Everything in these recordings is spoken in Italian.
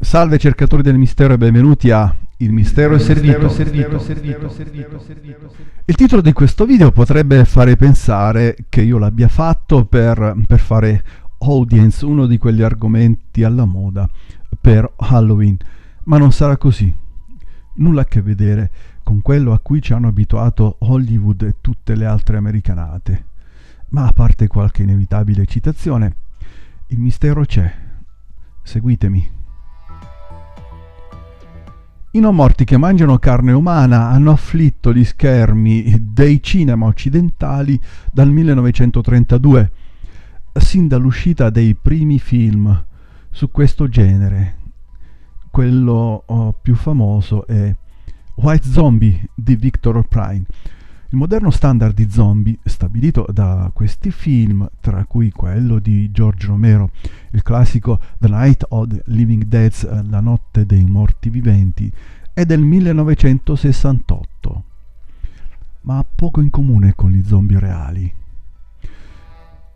Salve cercatori del mistero e benvenuti a Il mistero è servito. Il titolo di questo video potrebbe fare pensare che io l'abbia fatto per fare audience, uno di quegli argomenti alla moda per Halloween, ma non sarà così. Nulla a che vedere con quello a cui ci hanno abituato Hollywood e tutte le altre americanate. Ma a parte qualche inevitabile citazione, il mistero c'è. Seguitemi. I non morti che mangiano carne umana hanno afflitto gli schermi dei cinema occidentali dal 1932, sin dall'uscita dei primi film su questo genere. Quello più famoso è White Zombie di Victor Prine. Il moderno standard di zombie stabilito da questi film, tra cui quello di George Romero, il classico The Night of the Living Dead, La notte dei morti viventi, è del 1968, ma ha poco in comune con gli zombie reali.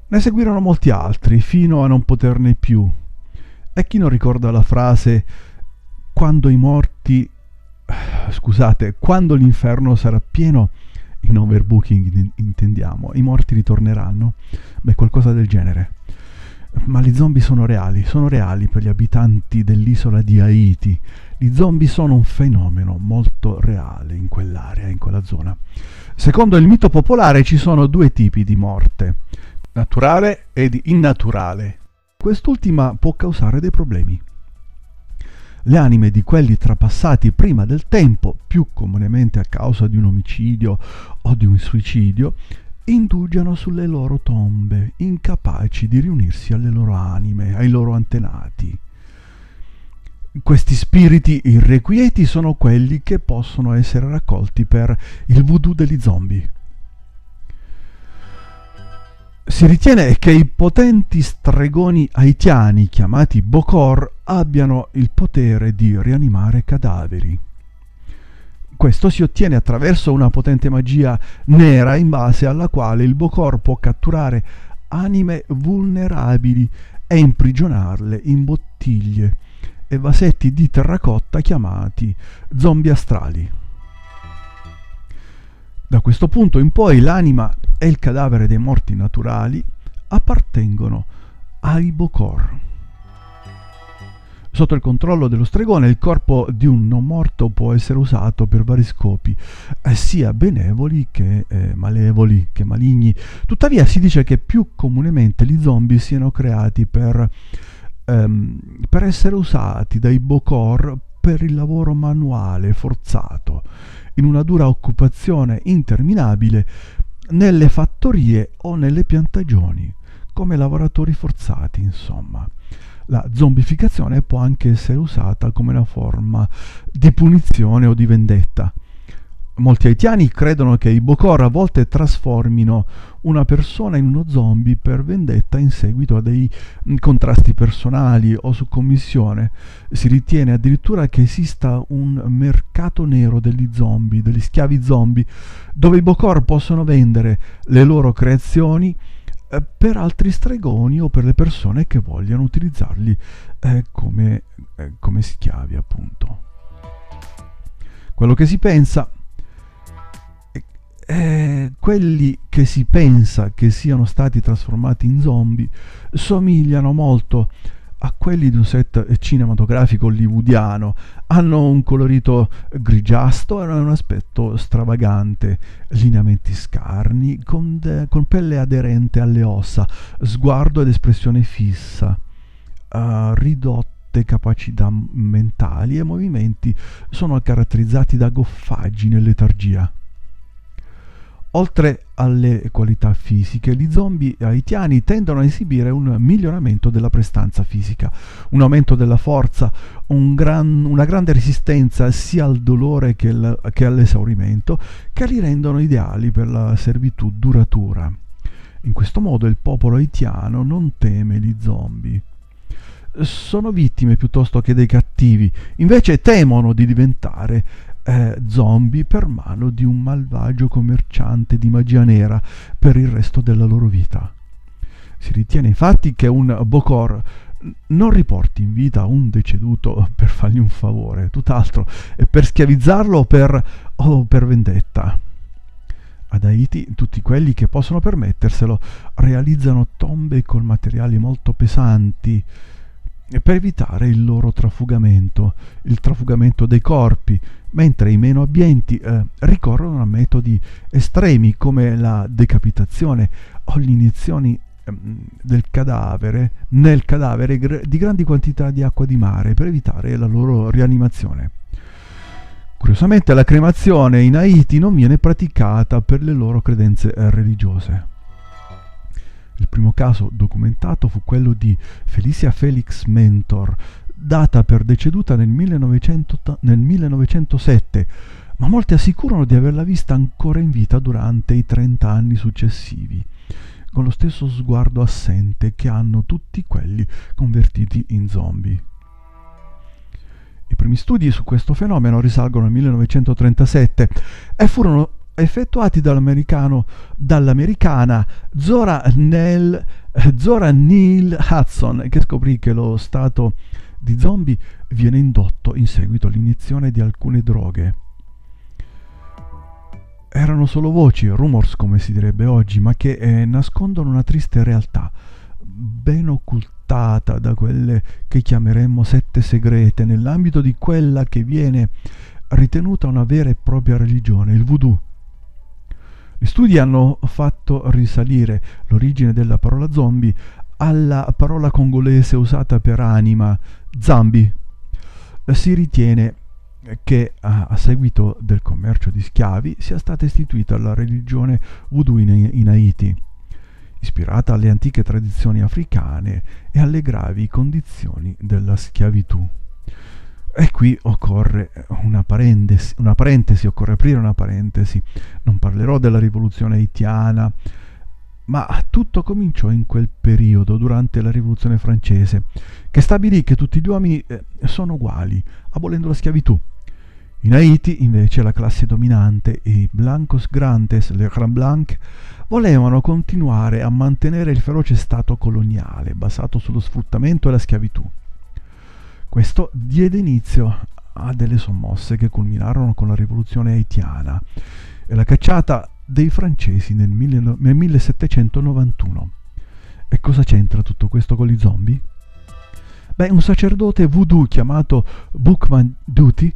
Ne seguirono molti altri, fino a non poterne più. E chi non ricorda la frase quando l'inferno sarà pieno, in overbooking intendiamo, i morti ritorneranno? Beh, qualcosa del genere. Ma gli zombie sono reali per gli abitanti dell'isola di Haiti. Gli zombie sono un fenomeno molto reale in quell'area, in quella zona. Secondo il mito popolare ci sono due tipi di morte, naturale ed innaturale. Quest'ultima può causare dei problemi. Le anime di quelli trapassati prima del tempo, più comunemente a causa di un omicidio o di un suicidio, indugiano sulle loro tombe, incapaci di riunirsi alle loro anime, ai loro antenati. Questi spiriti irrequieti sono quelli che possono essere raccolti per il voodoo degli zombie. Si ritiene che i potenti stregoni haitiani chiamati Bokor abbiano il potere di rianimare cadaveri. Questo si ottiene attraverso una potente magia nera in base alla quale il Bokor può catturare anime vulnerabili e imprigionarle in bottiglie e vasetti di terracotta chiamati zombie astrali. Da questo punto in poi l'anima e il cadavere dei morti naturali appartengono ai Bokor. Sotto il controllo dello stregone il corpo di un non morto può essere usato per vari scopi, sia benevoli che malevoli, che maligni. Tuttavia si dice che più comunemente gli zombie siano creati per essere usati dai Bokor per il lavoro manuale forzato, in una dura occupazione interminabile nelle fattorie o nelle piantagioni, come lavoratori forzati, insomma. La zombificazione può anche essere usata come una forma di punizione o di vendetta. Molti haitiani credono che i Bokor a volte trasformino una persona in uno zombie per vendetta in seguito a dei contrasti personali o su commissione. Si ritiene addirittura che esista un mercato nero degli zombie, degli schiavi zombie, dove i Bokor possono vendere le loro creazioni per altri stregoni o per le persone che vogliono utilizzarli come schiavi, appunto. Quello che si pensa, quelli che si pensa che siano stati trasformati in zombie somigliano molto a quelli di un set cinematografico hollywoodiano. Hanno un colorito grigiastro e un aspetto stravagante, lineamenti scarni, con pelle aderente alle ossa, sguardo ed espressione fissa, ridotte capacità mentali e movimenti sono caratterizzati da goffaggine e letargia. Oltre alle qualità fisiche, gli zombie haitiani tendono a esibire un miglioramento della prestanza fisica, un aumento della forza, una grande resistenza sia al dolore che all'esaurimento, che li rendono ideali per la servitù duratura. In questo modo il popolo haitiano non teme gli zombie. Sono vittime piuttosto che dei cattivi, invece temono di diventare zombie per mano di un malvagio commerciante di magia nera per il resto della loro vita. Si ritiene infatti che un Bokor non riporti in vita un deceduto per fargli un favore, tutt'altro, è per schiavizzarlo o per vendetta. Ad Haiti tutti quelli che possono permetterselo realizzano tombe con materiali molto pesanti per evitare il loro trafugamento, il trafugamento dei corpi, mentre i meno abbienti ricorrono a metodi estremi come la decapitazione o le iniezioni nel cadavere di grandi quantità di acqua di mare per evitare la loro rianimazione. Curiosamente la cremazione in Haiti non viene praticata per le loro credenze religiose. Il primo caso documentato fu quello di Felicia Felix Mentor, data per deceduta nel 1907, ma molti assicurano di averla vista ancora in vita durante i 30 anni successivi, con lo stesso sguardo assente che hanno tutti quelli convertiti in zombie. I primi studi su questo fenomeno risalgono al 1937 e furono effettuati dall'americana Zora Neale Hudson, che scoprì che lo stato di zombie viene indotto in seguito all'iniezione di alcune droghe. Erano solo voci, rumors come si direbbe oggi, ma che nascondono una triste realtà, ben occultata da quelle che chiameremmo sette segrete, nell'ambito di quella che viene ritenuta una vera e propria religione, il voodoo. Gli studi hanno fatto risalire l'origine della parola zombie alla parola congolese usata per anima, zambi. Si ritiene che a seguito del commercio di schiavi sia stata istituita la religione voodoo in Haiti, ispirata alle antiche tradizioni africane e alle gravi condizioni della schiavitù. E qui occorre occorre aprire una parentesi. Non parlerò della rivoluzione haitiana, ma tutto cominciò in quel periodo, durante la rivoluzione francese, che stabilì che tutti gli uomini sono uguali, abolendo la schiavitù. In Haiti, invece, la classe dominante, i blancos grandes, les grands blancs, volevano continuare a mantenere il feroce stato coloniale, basato sullo sfruttamento e la schiavitù. Questo diede inizio a delle sommosse che culminarono con la rivoluzione haitiana e la cacciata dei francesi nel 1791. E cosa c'entra tutto questo con gli zombie? Beh, un sacerdote voodoo chiamato Boukman Duty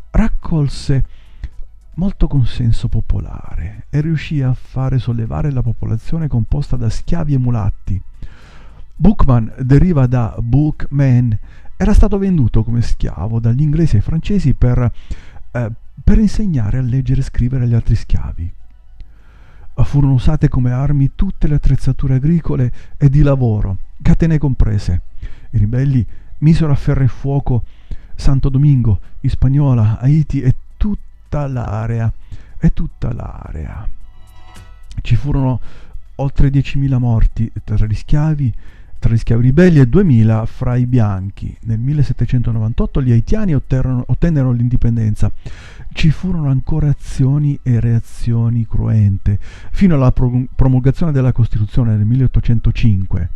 raccolse molto consenso popolare e riuscì a fare sollevare la popolazione composta da schiavi e mulatti. Boukman deriva da bookman, era stato venduto come schiavo dagli inglesi ai francesi per insegnare a leggere e scrivere agli altri schiavi. Furono usate come armi tutte le attrezzature agricole e di lavoro, catene comprese. I ribelli misero a ferro e fuoco Santo Domingo, Hispaniola, Haiti e tutta l'area. Ci furono oltre 10.000 morti tra gli schiavi ribelli e 2.000 fra i bianchi. Nel 1798 gli haitiani ottennero l'indipendenza. Ci furono ancora azioni e reazioni cruente, fino alla promulgazione della Costituzione nel 1805.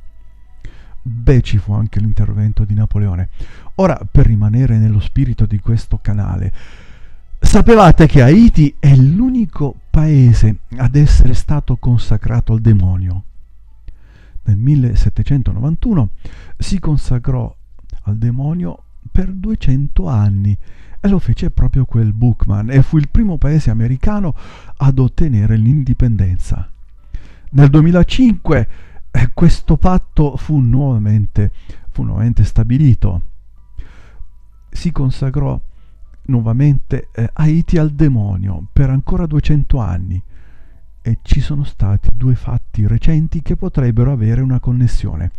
Beh, ci fu anche l'intervento di Napoleone. Ora, per rimanere nello spirito di questo canale, sapevate che Haiti è l'unico paese ad essere stato consacrato al demonio? Nel 1791 si consacrò al demonio per 200 anni e lo fece proprio quel Boukman e fu il primo paese americano ad ottenere l'indipendenza. Nel 2005 questo patto fu nuovamente stabilito. Si consacrò nuovamente Haiti al demonio per ancora 200 anni. E ci sono stati due fatti recenti che potrebbero avere una connessione.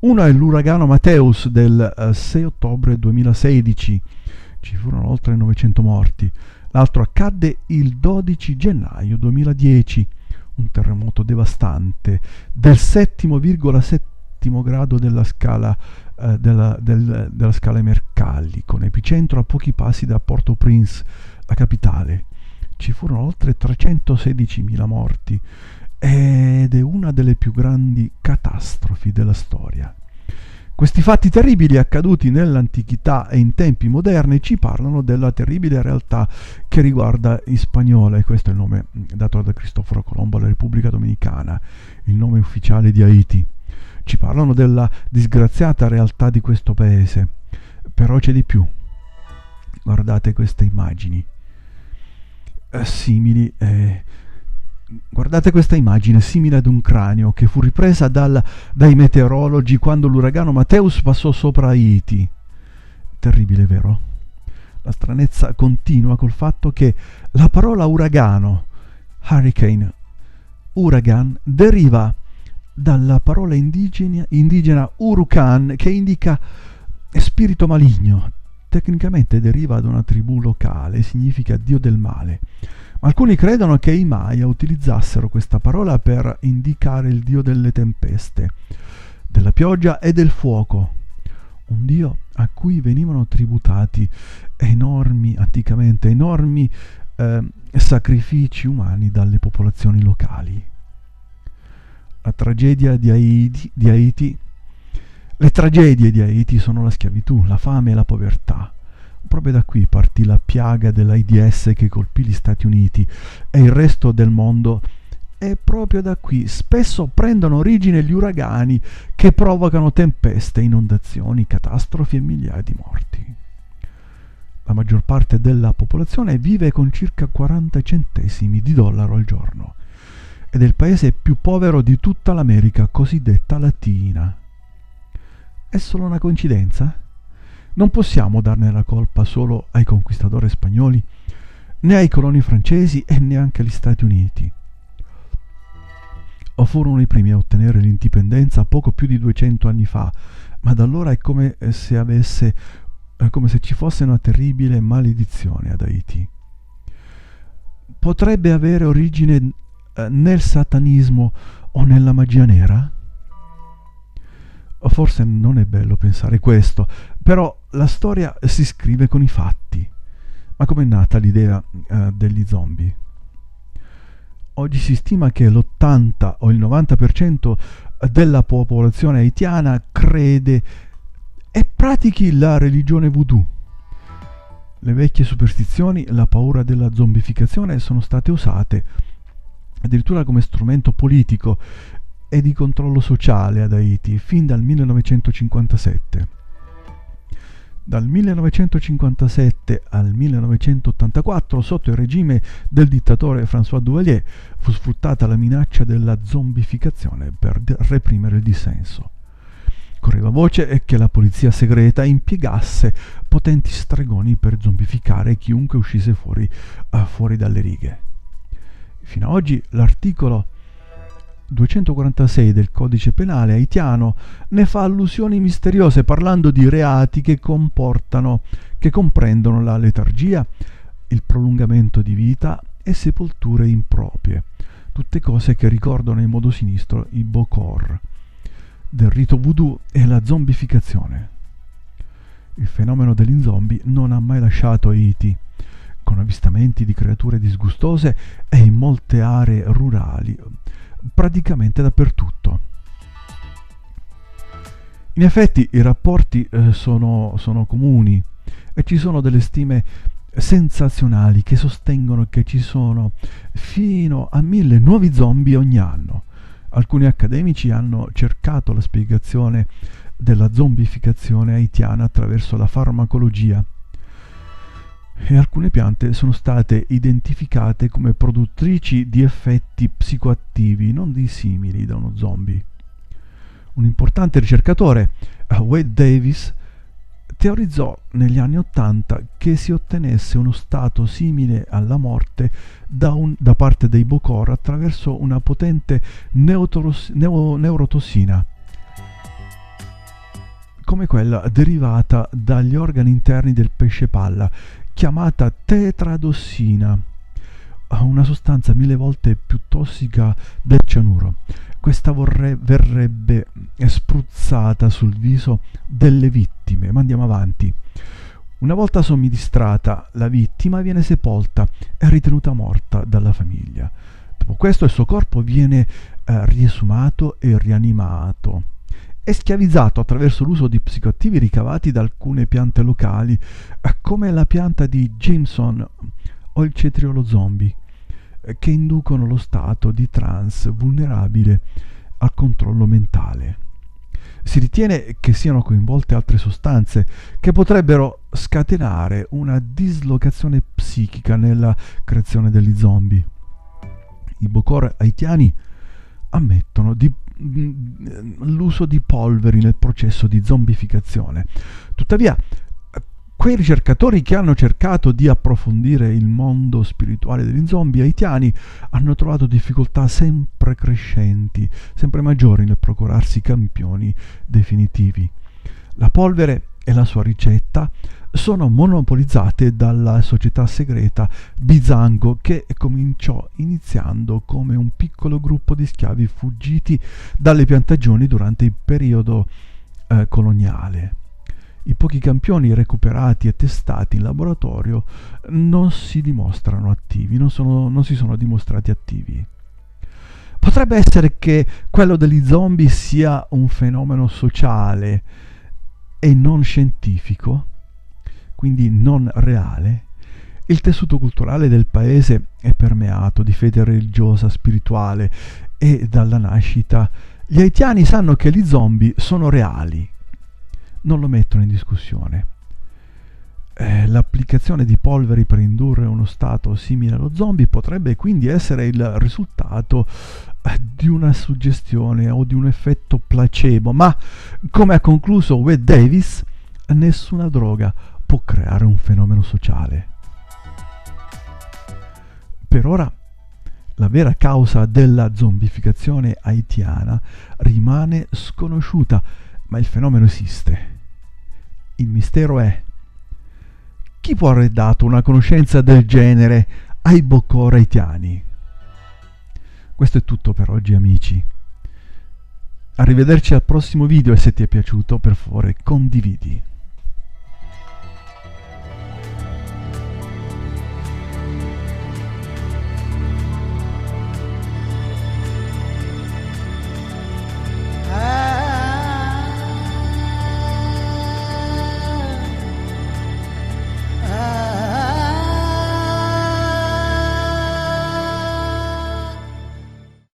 Uno è l'uragano Mateus del 6 ottobre 2016, ci furono oltre 900 morti. L'altro accadde il 12 gennaio 2010, un terremoto devastante del 7,7 grado della scala della scala Mercalli, con epicentro a pochi passi da Port-au-Prince, la capitale. Ci furono oltre 316.000 morti ed è una delle più grandi catastrofi della storia. Questi fatti terribili accaduti nell'antichità e in tempi moderni ci parlano della terribile realtà che riguarda Hispaniola, e questo è il nome dato da Cristoforo Colombo alla Repubblica Dominicana, il nome ufficiale di Haiti. Ci parlano della disgraziata realtà di questo paese, però c'è di più. Guardate queste immagini simili. Guardate questa immagine simile ad un cranio che fu ripresa dai meteorologi quando l'uragano Mateus passò sopra Haiti. Terribile, vero? La stranezza continua col fatto che la parola uragano, hurricane, uragan, deriva dalla parola indigena urukan, che indica spirito maligno. Tecnicamente deriva da una tribù locale, significa dio del male. Alcuni credono che i Maya utilizzassero questa parola per indicare il dio delle tempeste, della pioggia e del fuoco, un dio a cui venivano tributati anticamente enormi sacrifici umani dalle popolazioni locali. La tragedia di Haiti, le tragedie di Haiti sono la schiavitù, la fame e la povertà. Proprio da qui partì la piaga dell'AIDS che colpì gli Stati Uniti e il resto del mondo, e proprio da qui spesso prendono origine gli uragani che provocano tempeste, inondazioni, catastrofi e migliaia di morti. La maggior parte della popolazione vive con circa 40 centesimi di dollaro al giorno ed è il paese più povero di tutta l'America cosiddetta latina. È solo una coincidenza? Non possiamo darne la colpa solo ai conquistadori spagnoli, né ai coloni francesi e neanche agli Stati Uniti. O furono i primi a ottenere l'indipendenza poco più di 200 anni fa, ma da allora è come se ci fosse una terribile maledizione ad Haiti. Potrebbe avere origine nel satanismo o nella magia nera? Forse non è bello pensare questo, però la storia si scrive con i fatti. Ma com'è nata l'idea degli zombie? Oggi si stima che l'80 o il 90% della popolazione haitiana crede e pratichi la religione voodoo. Le vecchie superstizioni, la paura della zombificazione sono state usate addirittura come strumento politico e di controllo sociale ad Haiti fin dal 1957. Dal 1957 al 1984, sotto il regime del dittatore François Duvalier, fu sfruttata la minaccia della zombificazione per reprimere il dissenso. Correva voce che la polizia segreta impiegasse potenti stregoni per zombificare chiunque uscisse fuori dalle righe. Fino ad oggi l'articolo 246 del codice penale haitiano ne fa allusioni misteriose, parlando di reati che comprendono la letargia, il prolungamento di vita e sepolture improprie, tutte cose che ricordano in modo sinistro i Bokor del rito voodoo e la zombificazione. Il fenomeno degli zombie non ha mai lasciato Haiti, con avvistamenti di creature disgustose e in molte aree rurali, praticamente dappertutto. In effetti i rapporti sono comuni e ci sono delle stime sensazionali che sostengono che ci sono fino a 1000 nuovi zombie ogni anno. Alcuni accademici hanno cercato la spiegazione della zombificazione haitiana attraverso la farmacologia, e alcune piante sono state identificate come produttrici di effetti psicoattivi non dissimili da uno zombie. Un importante ricercatore, Wade Davis, teorizzò negli anni '80 che si ottenesse uno stato simile alla morte da parte dei Bokor attraverso una potente neurotossina, come quella derivata dagli organi interni del pesce palla, chiamata tetradossina, una sostanza 1000 volte più tossica del cianuro. Questa verrebbe spruzzata sul viso delle vittime. Ma andiamo avanti. Una volta somministrata, la vittima viene sepolta e ritenuta morta dalla famiglia. Dopo questo il suo corpo viene riesumato e rianimato, è schiavizzato attraverso l'uso di psicoattivi ricavati da alcune piante locali, come la pianta di Jameson o il cetriolo zombie, che inducono lo stato di trance vulnerabile al controllo mentale. Si ritiene che siano coinvolte altre sostanze che potrebbero scatenare una dislocazione psichica nella creazione degli zombie. I Bokor haitiani ammettono l'uso di polveri nel processo di zombificazione. Tuttavia, quei ricercatori che hanno cercato di approfondire il mondo spirituale degli zombie haitiani hanno trovato difficoltà sempre crescenti, sempre maggiori nel procurarsi campioni definitivi. La polvere e la sua ricetta sono monopolizzate dalla società segreta Bizango, che cominciò iniziando come un piccolo gruppo di schiavi fuggiti dalle piantagioni durante il periodo coloniale. I pochi campioni recuperati e testati in laboratorio non si dimostrano attivi, non si sono dimostrati attivi. Potrebbe essere che quello degli zombie sia un fenomeno sociale e non scientifico, quindi non reale. Il tessuto culturale del paese è permeato di fede religiosa, spirituale, e dalla nascita gli haitiani sanno che gli zombie sono reali, non lo mettono in discussione. L'applicazione di polveri per indurre uno stato simile allo zombie potrebbe quindi essere il risultato di una suggestione o di un effetto placebo, ma come ha concluso Wade Davis, nessuna droga può creare un fenomeno sociale. Per ora la vera causa della zombificazione haitiana rimane sconosciuta, ma il fenomeno esiste. Il mistero è: chi può aver dato una conoscenza del genere ai Bokor haitiani? Questo è tutto per oggi, amici. Arrivederci al prossimo video, e se ti è piaciuto, per favore condividi.